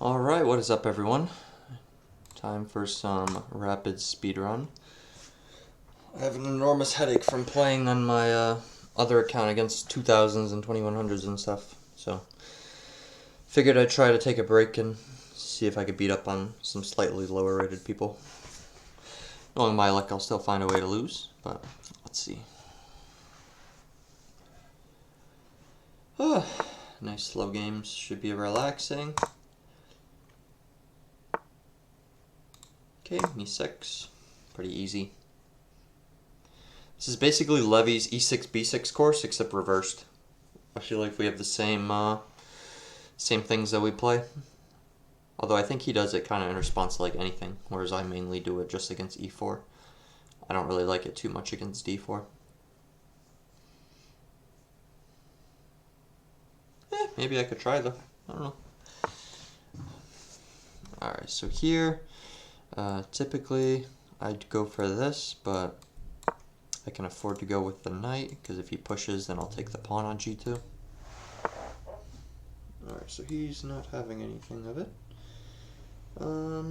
Alright, what is up everyone? Time for some rapid speedrun. I have an enormous headache from playing on my other account against 2000s and 2100s and stuff, so figured I'd try to take a break and see if I could beat up on some slightly lower rated people. Knowing my luck, I'll still find a way to lose, but let's see. Nice slow games, should be relaxing. Okay, e6, pretty easy. This is basically Levy's e6 b6 course, except reversed. I feel like we have the same things that we play. Although I think he does it kind of in response to like anything, whereas I mainly do it just against e4. I don't really like it too much against d4. Maybe I could try though. I don't know. Alright, so here, typically I'd go for this, but I can afford to go with the knight, because if he pushes, then I'll take the pawn on g2. Alright, so he's not having anything of it. Let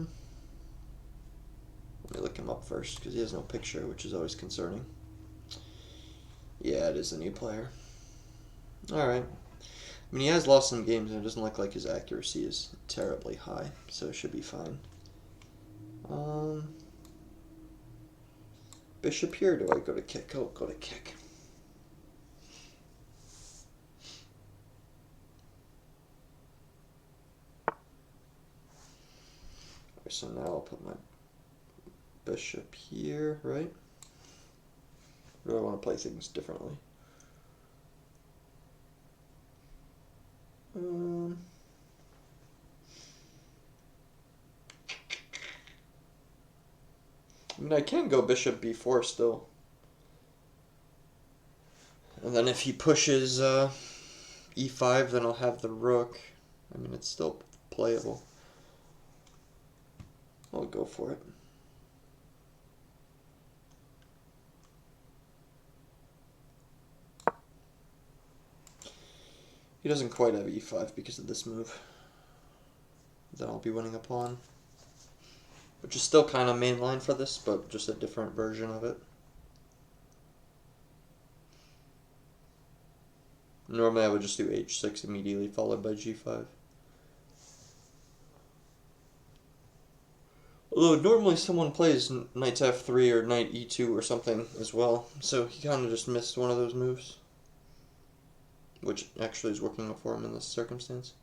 me look him up first, because he has no picture, which is always concerning. Yeah, it is a new player. Alright. I mean, he has lost some games, and it doesn't look like his accuracy is terribly high, so it should be fine. Bishop here, do I go to kick? Oh, go to kick. So now I'll put my bishop here, right? Or do I want to play things differently? I mean, I can go bishop b4 still. And then if he pushes e5, then I'll have the rook. I mean, it's still playable. I'll go for it. He doesn't quite have e5 because of this move. Then I'll be winning a pawn. Which is still kind of mainline for this, but just a different version of it. Normally I would just do h6 immediately, followed by g5. Although normally someone plays knight f3 or knight e2 or something as well, so he kind of just missed one of those moves. Which actually is working for him in this circumstance.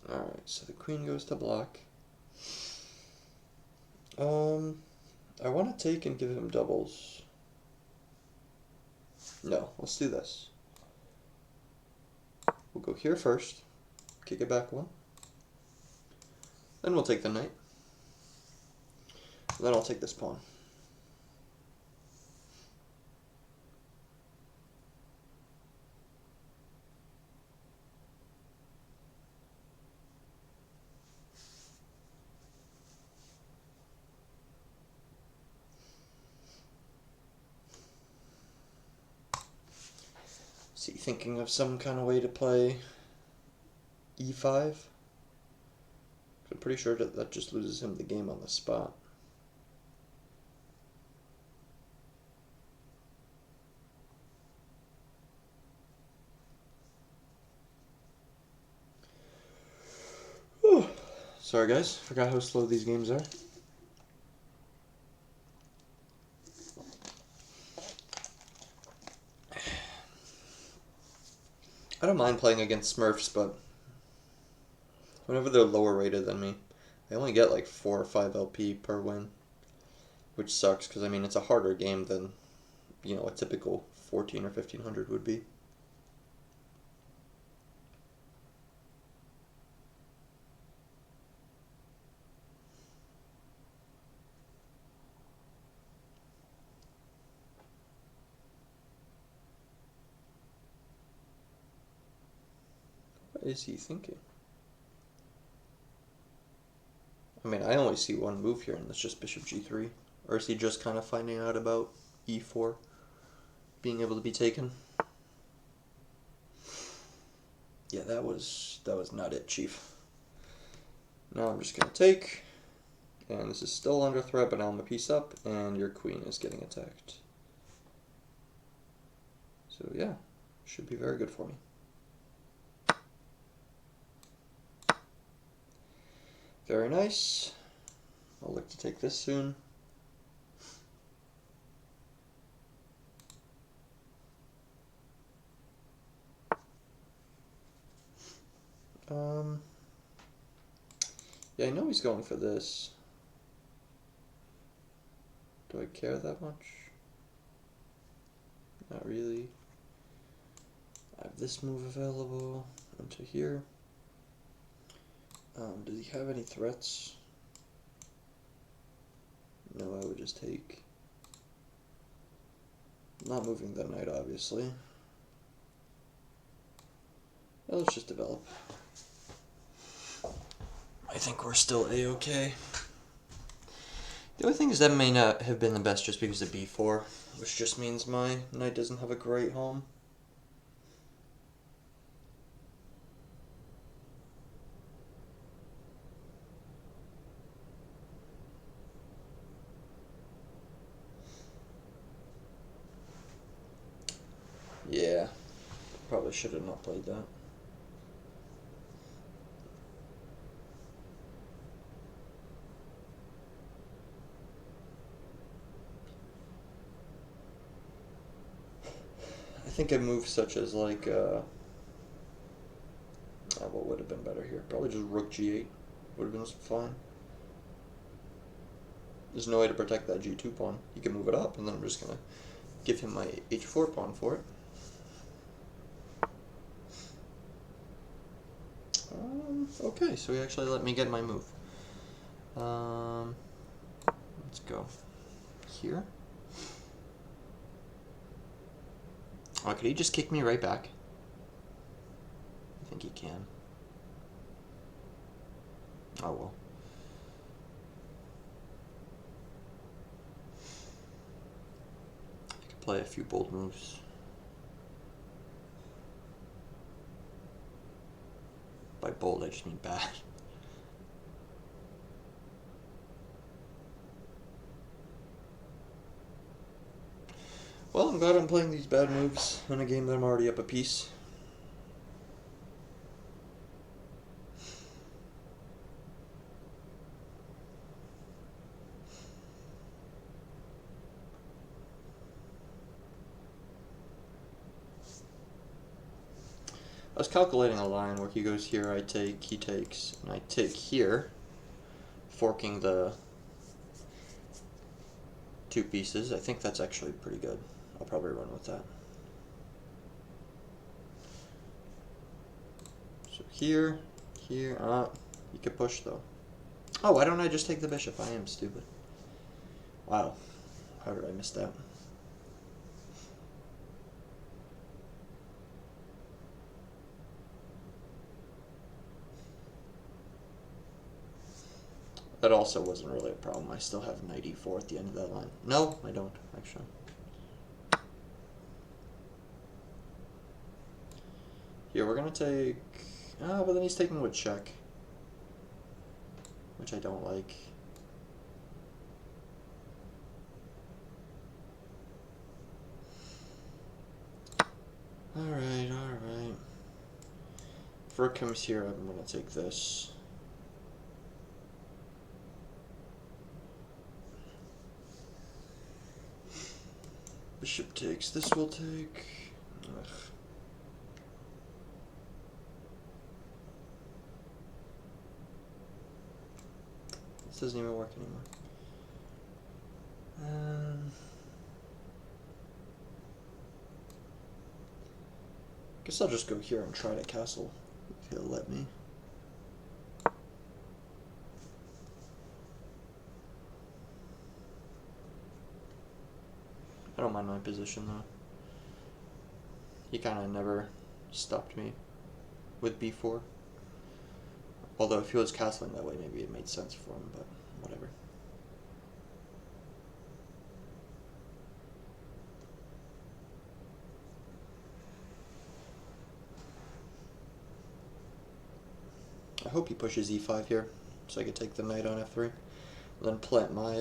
Alright, so the queen goes to block. I want to take and give him doubles. No, let's do this. We'll go here first, kick it back one. Then we'll take the knight. Then I'll take this pawn. Is he thinking of some kind of way to play e5? I'm pretty sure that just loses him the game on the spot. Whew. Sorry guys, forgot how slow these games are. I don't mind playing against Smurfs, but whenever they're lower rated than me, I only get like 4 or 5 LP per win, which sucks because I mean it's a harder game than, you know, a typical 14 or 1500 would be. What is he thinking? I mean, I only see one move here, and that's just bishop g3. Or is he just kind of finding out about e4 being able to be taken? Yeah, that was not it, Chief. Now I'm just gonna take, and this is still under threat, but now I'm a piece up, and your queen is getting attacked. So yeah, should be very good for me. Very nice. I'll look to take this soon. Yeah, I know he's going for this. Do I care that much? Not really. I have this move available into here. Does he have any threats? No, I would just take. Not moving the knight, obviously. Well, let's just develop. I think we're still A-okay. The only thing is that may not have been the best just because of B4, which just means my knight doesn't have a great home. Yeah, probably should have not played that. I think a move such as like, what would have been better here? Probably just rook g8 would have been fine. There's no way to protect that g2 pawn. He can move it up, and then I'm just gonna give him my h4 pawn for it. Okay, so he actually let me get my move. Let's go here. Oh, could he just kick me right back? I think he can. Oh well. I could play a few bold moves. By bold, I just mean bad. Well, I'm glad I'm playing these bad moves in a game that I'm already up a piece. I was calculating a line where he goes here, I take, he takes, and I take here, forking the two pieces. I think that's actually pretty good. I'll probably run with that. So here, here, you could push though. Oh, why don't I just take the bishop? I am stupid. Wow, how did I miss that? That also wasn't really a problem. I still have knight e4 at the end of that line. No, I don't, actually. Here, we're going to take... but then he's taking with check. Which I don't like. Alright, alright. If rook comes here, I'm going to take this. Bishop takes, this will take. Ugh. This doesn't even work anymore. Guess I'll just go here and try to castle if he'll let me. I don't mind my position though. He kind of never stopped me with b4. Although if he was castling that way, maybe it made sense for him, but whatever. hope he pushes e5 here, so I could take the knight on f3. And then plant my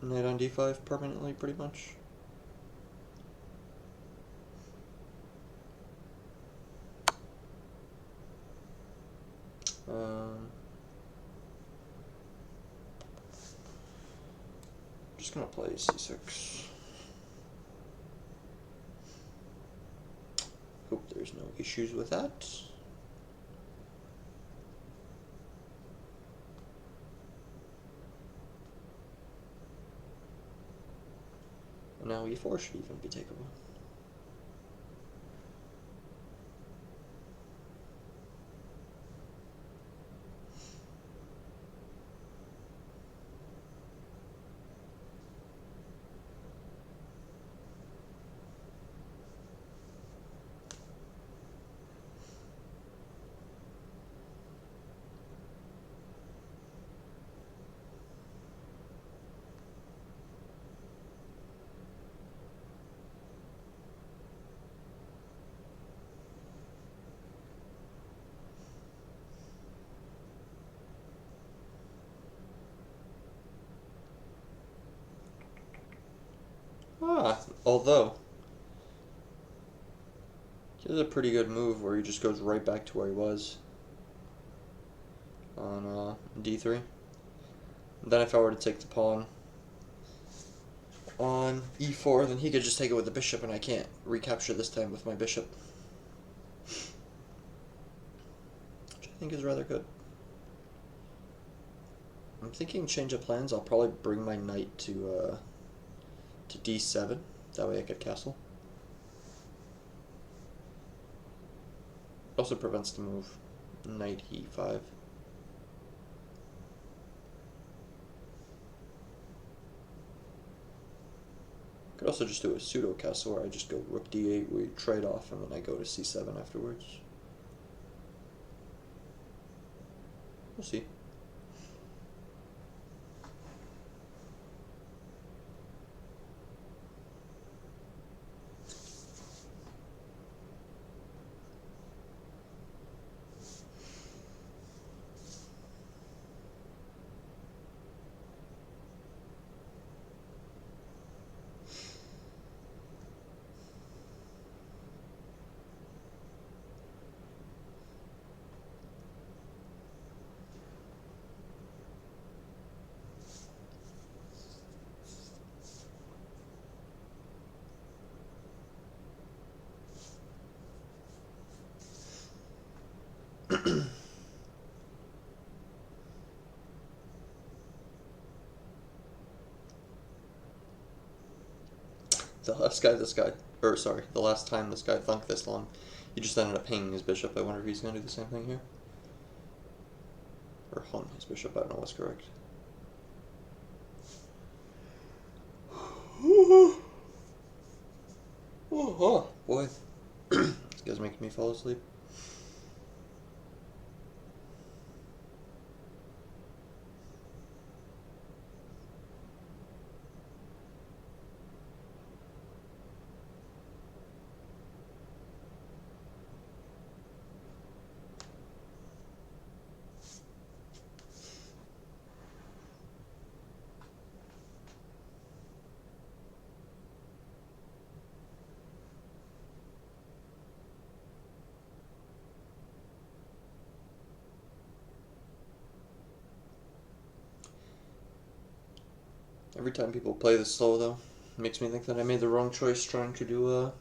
knight on d5 permanently, pretty much. Just gonna play c6. Hope there's no issues with that. And now e4 should even be takeable. Although, he has a pretty good move where he just goes right back to where he was on d3. And then if I were to take the pawn on e4, then he could just take it with the bishop, and I can't recapture this time with my bishop. Which I think is rather good. I'm thinking change of plans. I'll probably bring my knight to d7. That way I could castle. Also prevents the move. Knight e5. Could also just do a pseudo castle where I just go rook d8, we trade off, and then I go to c7 afterwards. We'll see. The last time this guy thunked this long, he just ended up hanging his bishop. I wonder if he's going to do the same thing here. Or hung his bishop, I don't know what's correct. Oh boy. This guy's making me fall asleep. Every time people play this slow, though, it makes me think that I made the wrong choice trying to do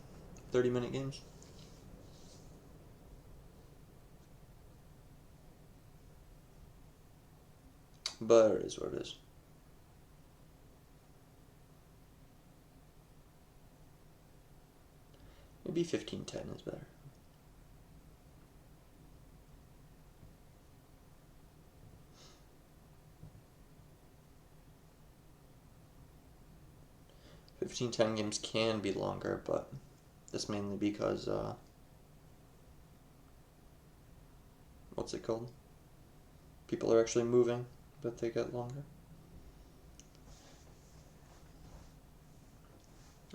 30-minute games. But it is what it is. Maybe 15-10 is better. $15-10 games can be longer, but that's mainly because what's it called? People are actually moving, but they get longer.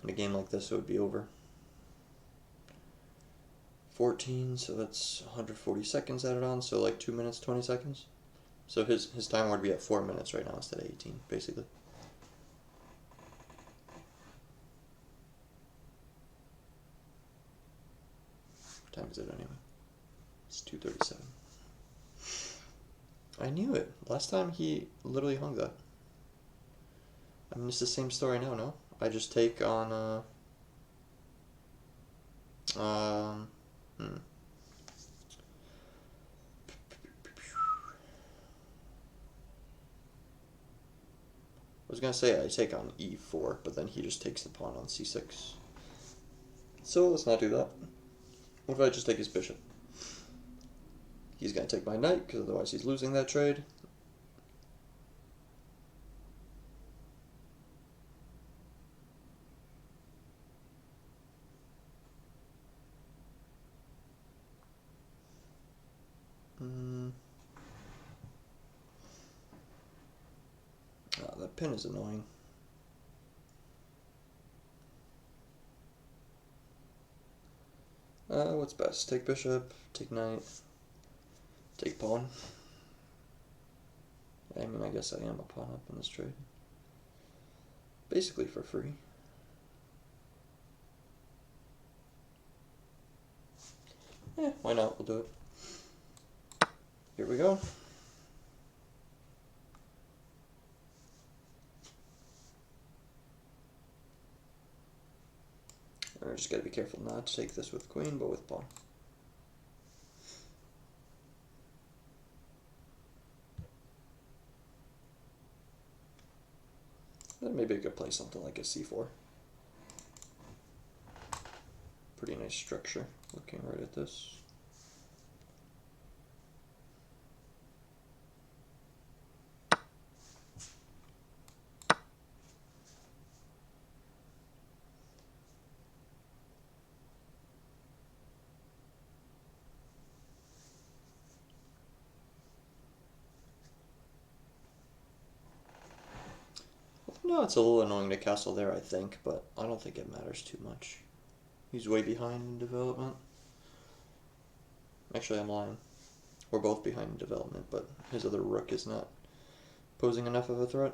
In a game like this, it would be over 14, so that's 140 seconds added on, so like 2 minutes, 20 seconds. So his timer would be at 4 minutes right now instead of 18, basically. What time is it anyway? It's 2:37. I knew it. Last time he literally hung that. I mean, it's the same story now, no? I just take on, I was gonna say I take on e4, but then he just takes the pawn on c6. So let's not do that. What if I just take his bishop? He's gonna take my knight, because otherwise he's losing that trade. Oh, that pin is annoying. What's best? Take bishop, take knight, take pawn. I mean, I guess I am a pawn up in this trade. Basically for free. Yeah, why not? We'll do it. Here we go. I just gotta be careful not to take this with queen, but with pawn. Then maybe I could play something like a c4. Pretty nice structure, looking right at this. No, it's a little annoying to castle there, I think, but I don't think it matters too much. He's way behind in development. Actually, I'm lying. We're both behind in development, but his other rook is not posing enough of a threat.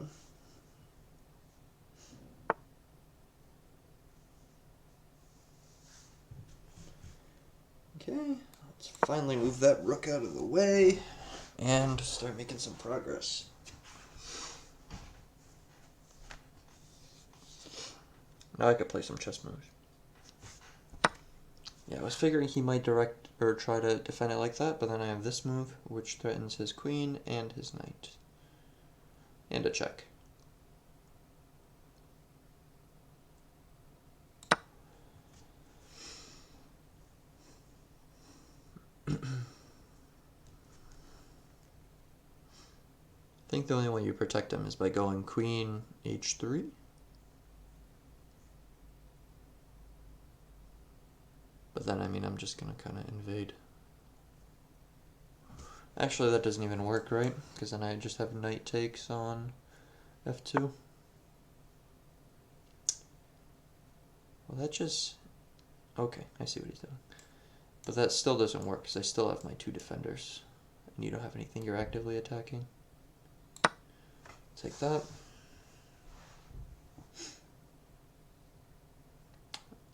Okay, let's finally move that rook out of the way and start making some progress. Now I could play some chess moves. Yeah, I was figuring he might direct or try to defend it like that, but then I have this move, which threatens his queen and his knight. And a check. I think the only way you protect him is by going queen h3. But then, I mean, I'm just gonna kind of invade. Actually, that doesn't even work, right? Because then I just have knight takes on f2. Well, that just... Okay, I see what he's doing. But that still doesn't work, because I still have my two defenders. And you don't have anything you're actively attacking. Take that.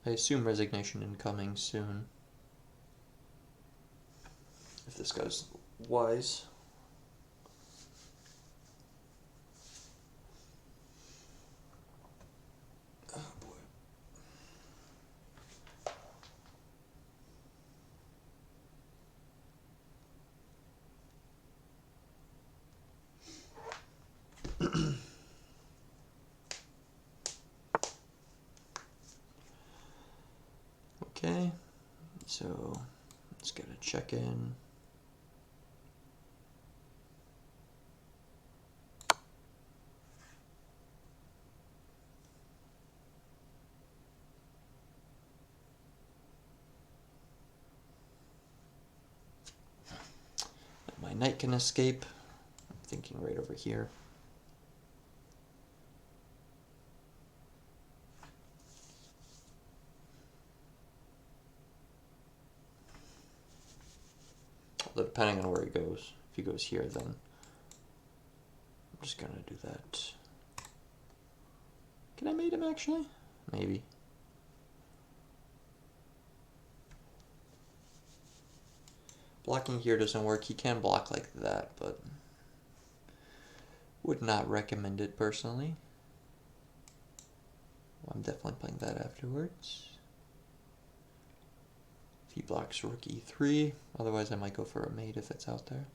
I assume resignation incoming soon. If this guy's wise. Oh boy. Okay, so let's get a check in. My knight can escape. I'm thinking right over here. Although depending on where he goes. If he goes here, then I'm just gonna do that. Can I mate him actually? Maybe. Blocking here doesn't work. He can block like that, but would not recommend it personally. I'm definitely playing that afterwards. If he blocks rook e3, otherwise I might go for a mate if it's out there.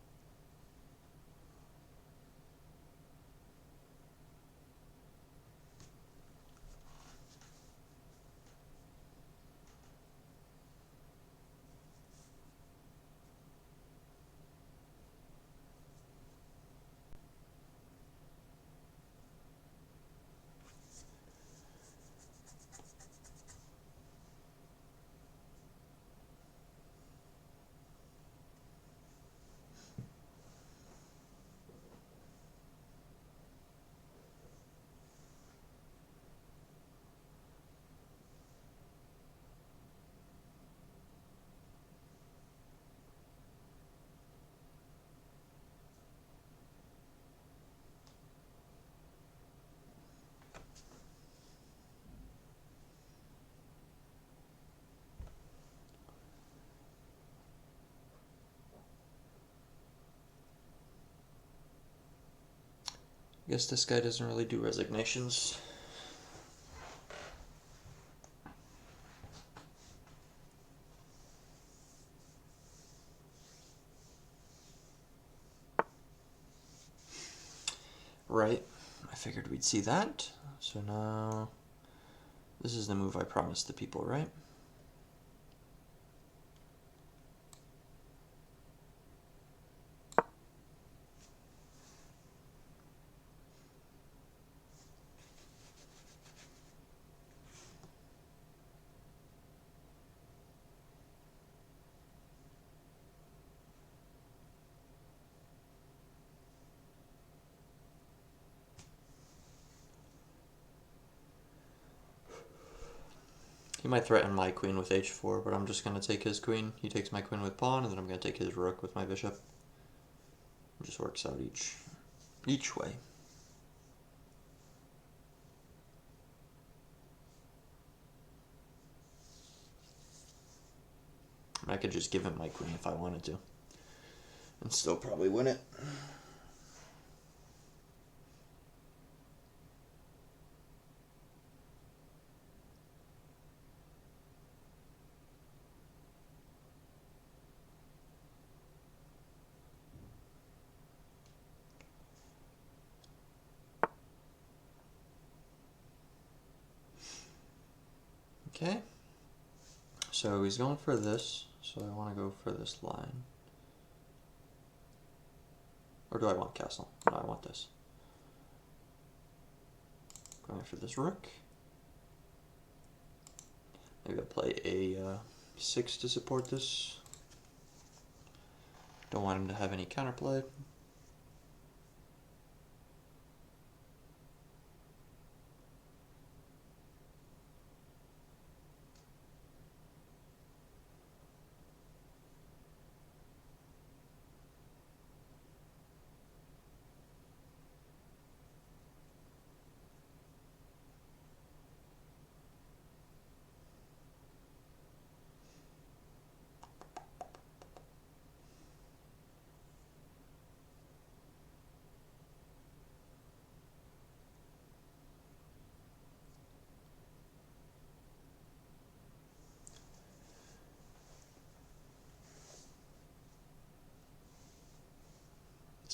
I guess this guy doesn't really do resignations. Right, I figured we'd see that. So now, this is the move I promised the people, right? He might threaten my queen with h4, but I'm just going to take his queen. He takes my queen with pawn, and then I'm going to take his rook with my bishop. It just works out each way. I could just give him my queen if I wanted to, and still probably win it. Okay, so he's going for this, so I want to go for this line. Or do I want castle? No, I want this. Going after this rook. Maybe I'll play a 6 to support this. Don't want him to have any counterplay.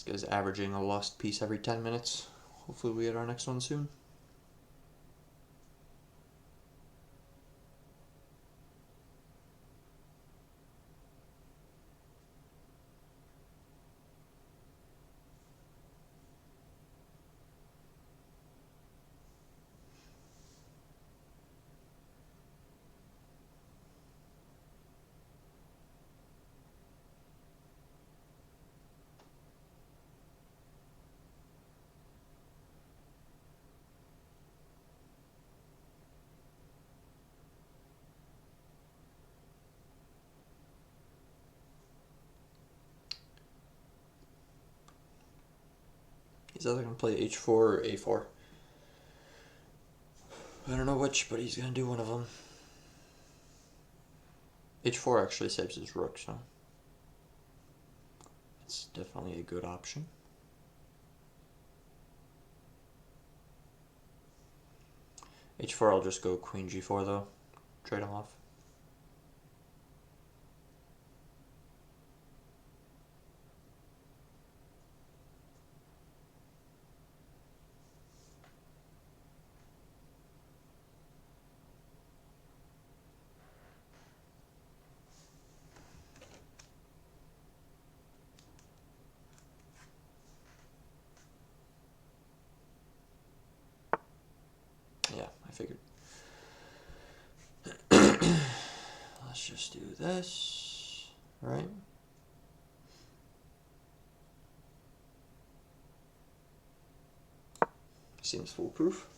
This guy's averaging a lost piece every 10 minutes. Hopefully we get our next one soon. He's either going to play h4 or a4. I don't know which, but he's going to do one of them. h4 actually saves his rook, so it's definitely a good option. h4, I'll just go queen g4 though, trade him off. Yeah, I figured. Let's just do this, right? Seems foolproof.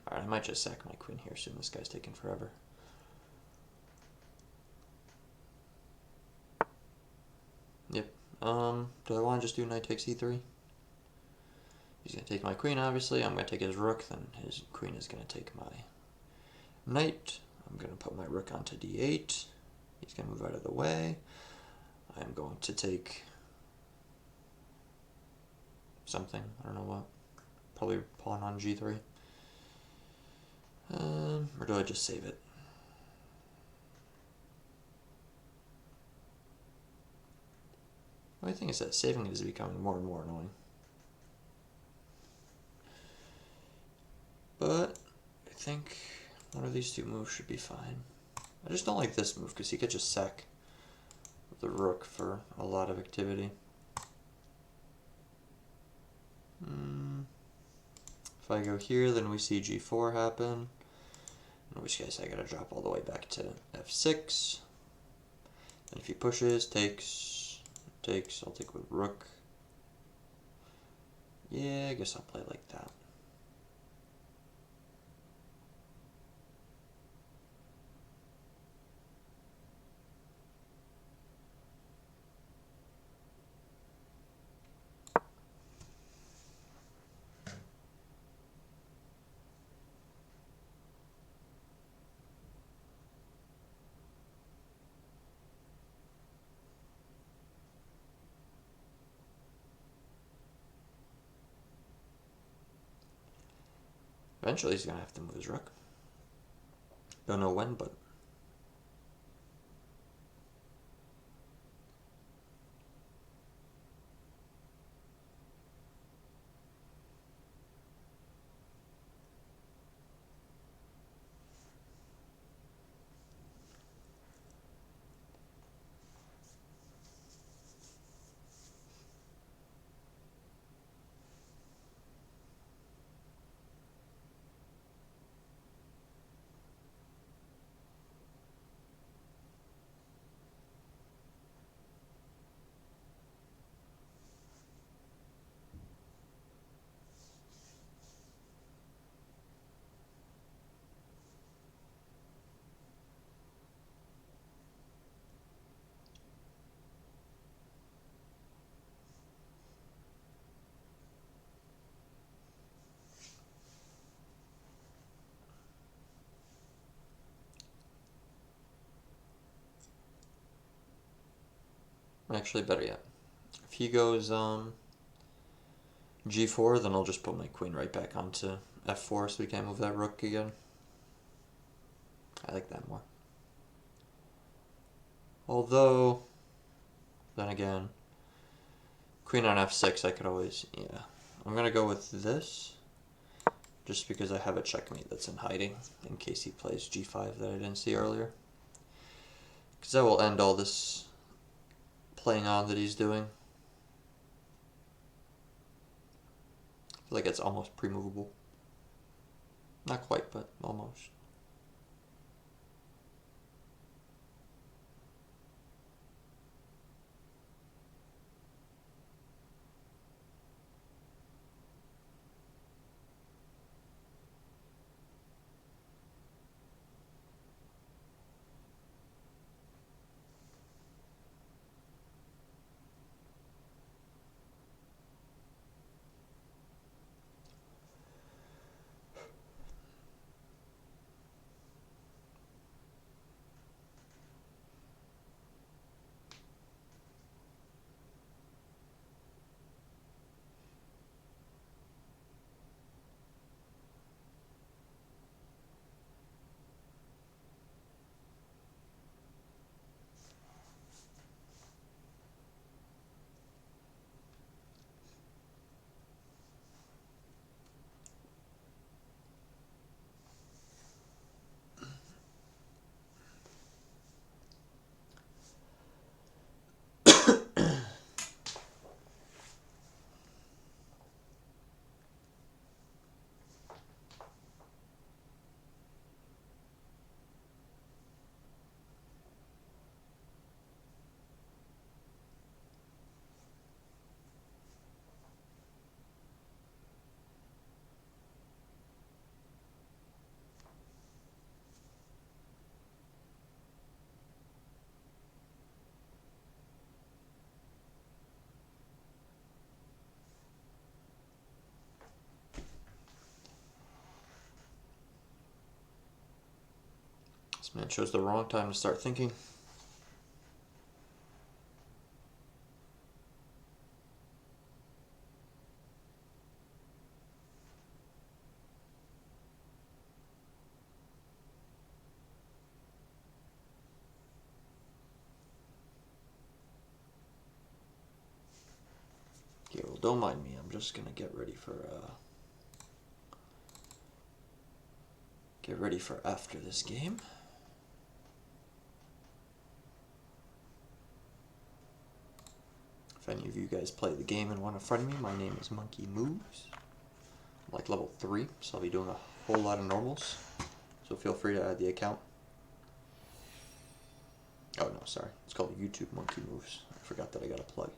Alright, I might just sack my queen here soon. This guy's taking forever. Yep. Do I want to just do knight takes e3? He's going to take my queen, obviously. I'm going to take his rook, then his queen is going to take my knight. I'm going to put my rook onto d8. He's going to move out of the way. I'm going to take something. I don't know what. Probably pawn on g3. Or do I just save it? The only thing is that saving it is becoming more and more annoying. But I think one of these two moves should be fine. I just don't like this move because he could just sack the rook for a lot of activity. If I go here, then we see g4 happen. In which case I gotta drop all the way back to f6. And if he pushes, takes, I'll take with rook. Yeah, I guess I'll play like that. Eventually he's gonna have to move his rook. Don't know when, but actually better yet. If he goes g4, then I'll just put my queen right back onto f4 so we can't move that rook again. I like that more. Although, then again, Queen on f6, I could always, yeah. I'm going to go with this, just because I have a checkmate that's in hiding, in case he plays g5 that I didn't see earlier. Because that will end all this playing on that he's doing. I feel like it's almost pre-movable. Not quite, but almost. This man chose the wrong time to start thinking. Yeah, well, don't mind me. I'm just gonna get ready for after this game. If any of you guys play the game and want to friend me, my name is monkimoves. I'm like level 3, so I'll be doing a whole lot of normals. So feel free to add the account. Oh no, sorry. It's called YouTube monkimoves. I forgot that I got a plug.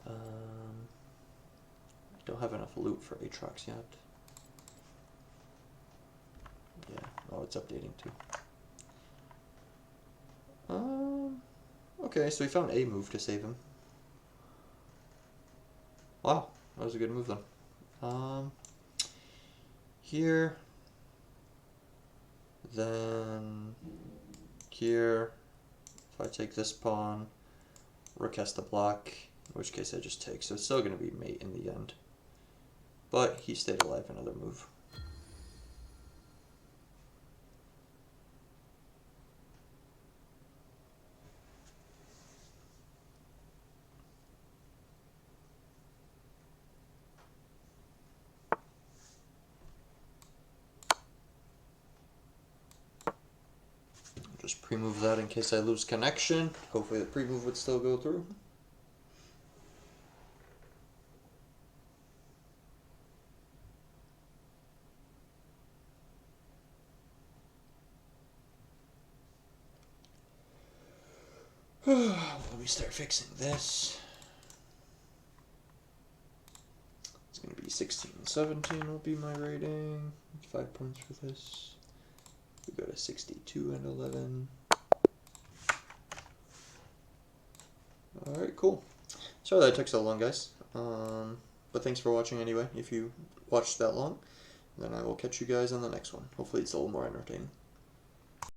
I don't have enough loot for Aatrox yet. Yeah, oh, it's updating too. Okay, so he found a move to save him. Wow, that was a good move then. Here, then here, if I take this pawn, rook has to block, in which case I just take, so it's still going to be mate in the end. But he stayed alive, another move. Just pre-move that in case I lose connection. Hopefully the pre-move would still go through. Let me start fixing this. It's going to be 16 and 17 will be my rating. 5 points for this. We go to 62 and 11. Alright, cool. Sorry that it took so long, guys. But thanks for watching anyway. If you watched that long, then I will catch you guys on the next one. Hopefully it's a little more entertaining.